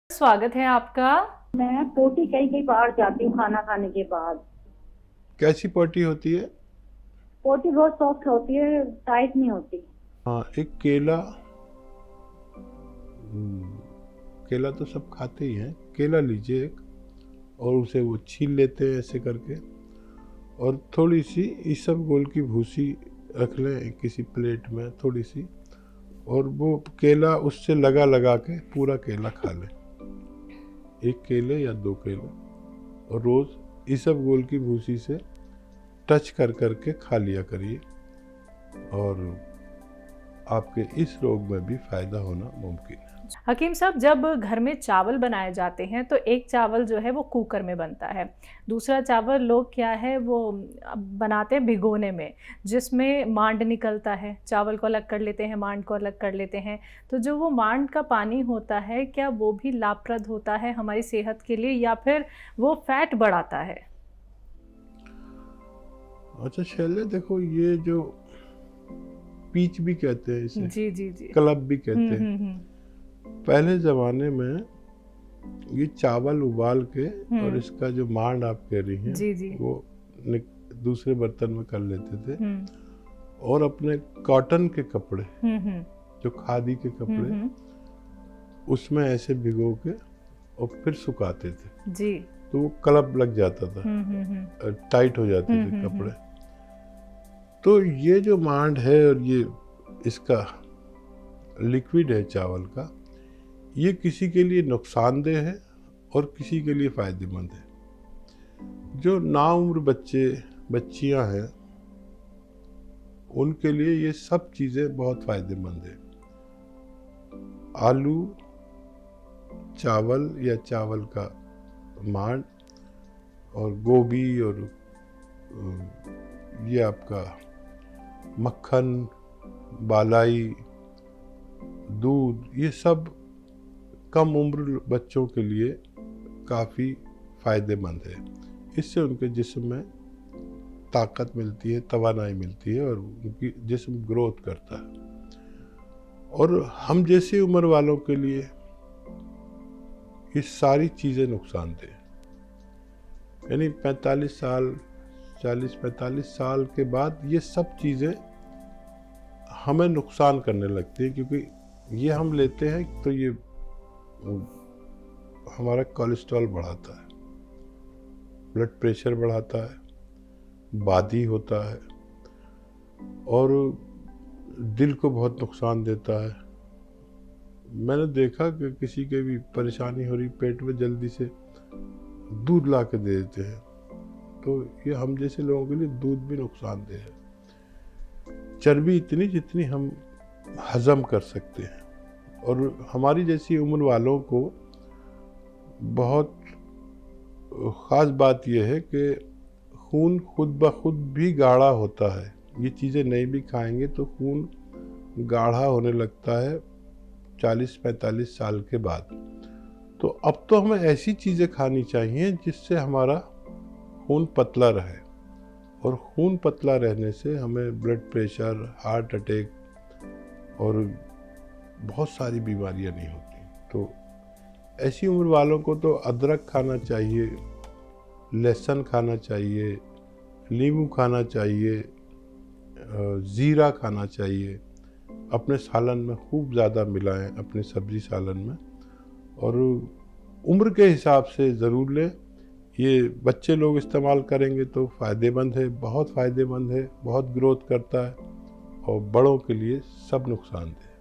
स्वागत है आपका। मैं पोटी कई कई बार जाती हूँ खाना खाने के बाद। कैसी पार्टी होती है? पोटी बहुत सॉफ्ट होती है, टाइट नहीं होती। हाँ, एक केला। केला तो सब खाते ही हैं। केला लीजिए एक, और उसे वो छील लेते हैं ऐसे करके, और थोड़ी सी इसबगोल की भूसी रख लें किसी प्लेट में थोड़ी सी, और वो केला उससे लगा लगा के पूरा केला खा लें, एक केले या दो केले, और रोज़ इसबगोल की भूसी से टच कर करके खा लिया करिए, और आपके इस रोग में भी फायदा होना मुमकिन है। हकीम साहब, जब घर में चावल बनाए जाते हैं तो एक चावल जो है वो कुकर में बनता है, दूसरा चावल लोग क्या है वो बनाते हैं भिगोने में, जिसमें मांड निकलता है। चावल को अलग कर लेते हैं, मांड को अलग कर लेते हैं। तो जो वो मांड का पानी होता है, क्या वो भी लाभप्रद होता है हमारी सेहत के लिए, या फिर वो फैट बढ़ाता है? अच्छा शैले, देखो ये जो पीच भी कहते हैं इसे, जी जी जी, क्लब भी कहते हैं। पहले ज़माने में ये चावल उबाल के और इसका जो मांड आप कह रही हैं जी जी, वो दूसरे बर्तन में कर लेते थे, और अपने कॉटन के कपड़े, जो खादी के कपड़े, उसमें ऐसे भिगो के और फिर सुखाते थे जी, तो वो क्लब लग जाता था, टाइट हो जाते थे कपड़े। तो ये जो मांड है और ये इसका लिक्विड है चावल का, ये किसी के लिए नुकसानदेह है और किसी के लिए फ़ायदेमंद है। जो नाउम्र बच्चे बच्चियां हैं उनके लिए ये सब चीज़ें बहुत फ़ायदेमंद है। आलू, चावल या चावल का मांड, और गोभी, और ये आपका मक्खन, बालाई, दूध, ये सब कम उम्र बच्चों के लिए काफ़ी फ़ायदेमंद है। इससे उनके जिस्म में ताकत मिलती है, तवानाई मिलती है, और उनकी जिस्म ग्रोथ करता है। और हम जैसी उम्र वालों के लिए ये सारी चीज़ें नुकसानदेह, यानी 45 साल, 40-45 साल के बाद ये सब चीज़ें हमें नुकसान करने लगती है, क्योंकि ये हम लेते हैं तो ये हमारा कोलेस्ट्रॉल बढ़ाता है, ब्लड प्रेशर बढ़ाता है, बादी होता है, और दिल को बहुत नुकसान देता है। मैंने देखा कि किसी के भी परेशानी हो रही पेट में, जल्दी से दूध ला के दे देते हैं, तो ये हम जैसे लोगों के लिए दूध भी नुकसानदेह है। चर्बी इतनी जितनी हम हजम कर सकते हैं, और हमारी जैसी उम्र वालों को बहुत ख़ास बात यह है कि खून खुद ब खुद भी गाढ़ा होता है। ये चीज़ें नहीं भी खाएंगे तो खून गाढ़ा होने लगता है 40-45 साल के बाद। तो अब तो हमें ऐसी चीज़ें खानी चाहिए जिससे हमारा खून पतला रहे, और खून पतला रहने से हमें ब्लड प्रेशर, हार्ट अटैक और बहुत सारी बीमारियां नहीं होती। तो ऐसी उम्र वालों को तो अदरक खाना चाहिए, लहसुन खाना चाहिए, नींबू खाना चाहिए, ज़ीरा खाना चाहिए, अपने सालन में खूब ज़्यादा मिलाएं, अपने सब्जी सालन में, और उम्र के हिसाब से ज़रूर लें। ये बच्चे लोग इस्तेमाल करेंगे तो फ़ायदेमंद है, बहुत फ़ायदेमंद है, बहुत ग्रोथ करता है, और बड़ों के लिए सब नुकसानदेह है।